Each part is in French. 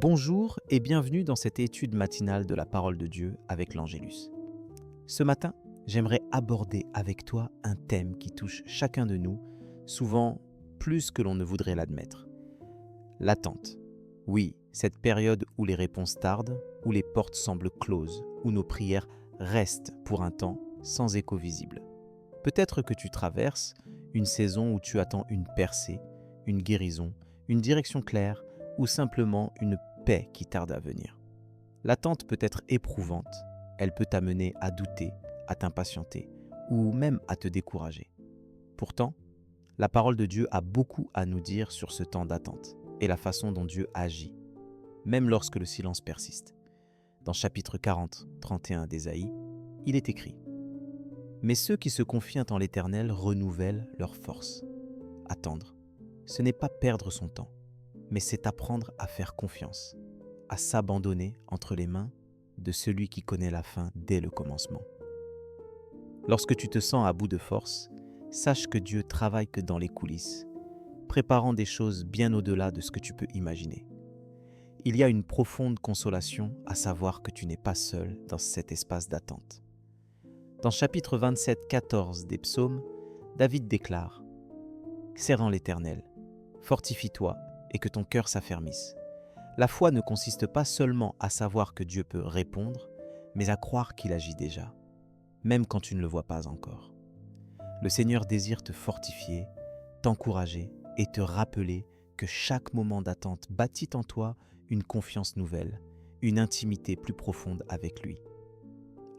Bonjour et bienvenue dans cette étude matinale de la parole de Dieu avec l'Angélus. Ce matin, j'aimerais aborder avec toi un thème qui touche chacun de nous, souvent plus que l'on ne voudrait l'admettre. L'attente. Oui, cette période où les réponses tardent, où les portes semblent closes, où nos prières restent pour un temps sans écho visible. Peut-être que tu traverses une saison où tu attends une percée, une guérison, une direction claire ou simplement une paix qui tarde à venir. L'attente peut être éprouvante, elle peut t'amener à douter, à t'impatienter ou même à te décourager. Pourtant, la parole de Dieu a beaucoup à nous dire sur ce temps d'attente et la façon dont Dieu agit, même lorsque le silence persiste. Dans chapitre 40, 31 d'Ésaïe, il est écrit « Mais ceux qui se confient en l'Éternel renouvellent leur force. » Attendre, ce n'est pas perdre son temps, mais c'est apprendre à faire confiance, à s'abandonner entre les mains de celui qui connaît la fin dès le commencement. Lorsque tu te sens à bout de force, sache que Dieu travaille que dans les coulisses, préparant des choses bien au-delà de ce que tu peux imaginer. Il y a une profonde consolation à savoir que tu n'es pas seul dans cet espace d'attente. Dans chapitre 27, 14 des psaumes, David déclare « Serre en l'Éternel, fortifie-toi et que ton cœur s'affermisse. La foi ne consiste pas seulement à savoir que Dieu peut répondre, mais à croire qu'il agit déjà, même quand tu ne le vois pas encore. Le Seigneur désire te fortifier, t'encourager et te rappeler que chaque moment d'attente bâtit en toi une confiance nouvelle, une intimité plus profonde avec lui.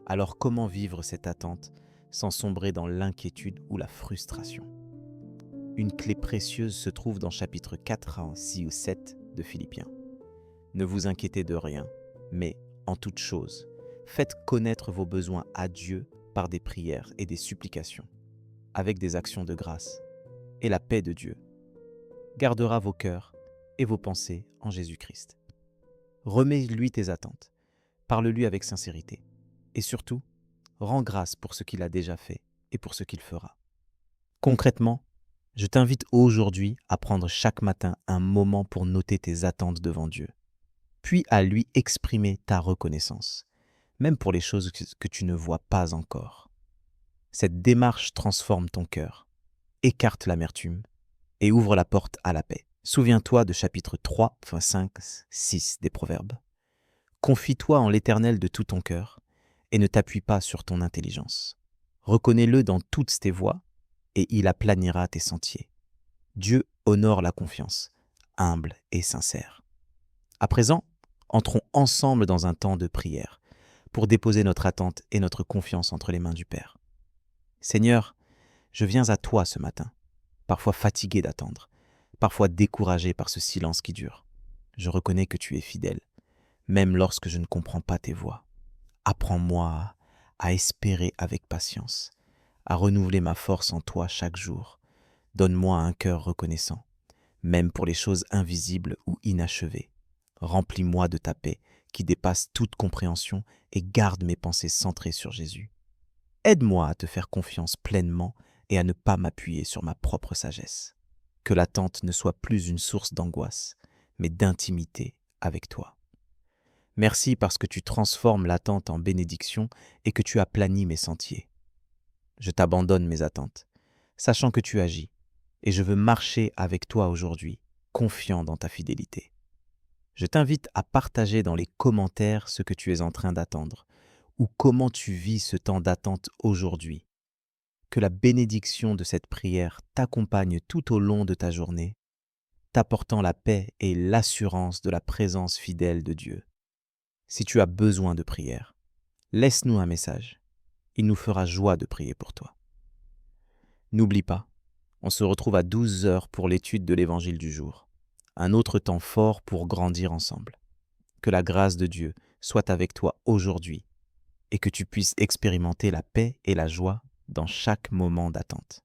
Alors comment vivre cette attente sans sombrer dans l'inquiétude ou la frustration ? Une clé précieuse se trouve dans chapitre 4 à 6 ou 7 de Philippiens. Ne vous inquiétez de rien, mais en toute chose, faites connaître vos besoins à Dieu par des prières et des supplications, avec des actions de grâce, et la paix de Dieu gardera vos cœurs et vos pensées en Jésus-Christ. Remets-lui tes attentes, parle-lui avec sincérité, et surtout, rends grâce pour ce qu'il a déjà fait et pour ce qu'il fera. Concrètement, je t'invite aujourd'hui à prendre chaque matin un moment pour noter tes attentes devant Dieu, puis à lui exprimer ta reconnaissance, même pour les choses que tu ne vois pas encore. Cette démarche transforme ton cœur, écarte l'amertume et ouvre la porte à la paix. Souviens-toi de chapitre 3, 5, 6 des Proverbes. Confie-toi en l'Éternel de tout ton cœur et ne t'appuie pas sur ton intelligence. Reconnais-le dans toutes tes voies et il aplanira tes sentiers. Dieu honore la confiance, humble et sincère. À présent, entrons ensemble dans un temps de prière pour déposer notre attente et notre confiance entre les mains du Père. Seigneur, je viens à toi ce matin, parfois fatigué d'attendre, parfois découragé par ce silence qui dure. Je reconnais que tu es fidèle, même lorsque je ne comprends pas tes voies. Apprends-moi à espérer avec patience, à renouveler ma force en toi chaque jour. Donne-moi un cœur reconnaissant, même pour les choses invisibles ou inachevées. Remplis-moi de ta paix qui dépasse toute compréhension et garde mes pensées centrées sur Jésus. Aide-moi à te faire confiance pleinement et à ne pas m'appuyer sur ma propre sagesse. Que l'attente ne soit plus une source d'angoisse, mais d'intimité avec toi. Merci parce que tu transformes l'attente en bénédiction et que tu aplanis mes sentiers. Je t'abandonne mes attentes, sachant que tu agis, et je veux marcher avec toi aujourd'hui, confiant dans ta fidélité. Je t'invite à partager dans les commentaires ce que tu es en train d'attendre, ou comment tu vis ce temps d'attente aujourd'hui. Que la bénédiction de cette prière t'accompagne tout au long de ta journée, t'apportant la paix et l'assurance de la présence fidèle de Dieu. Si tu as besoin de prière, laisse-nous un message. Il nous fera joie de prier pour toi. N'oublie pas, on se retrouve à 12 heures pour l'étude de l'Évangile du jour. Un autre temps fort pour grandir ensemble. Que la grâce de Dieu soit avec toi aujourd'hui et que tu puisses expérimenter la paix et la joie dans chaque moment d'attente.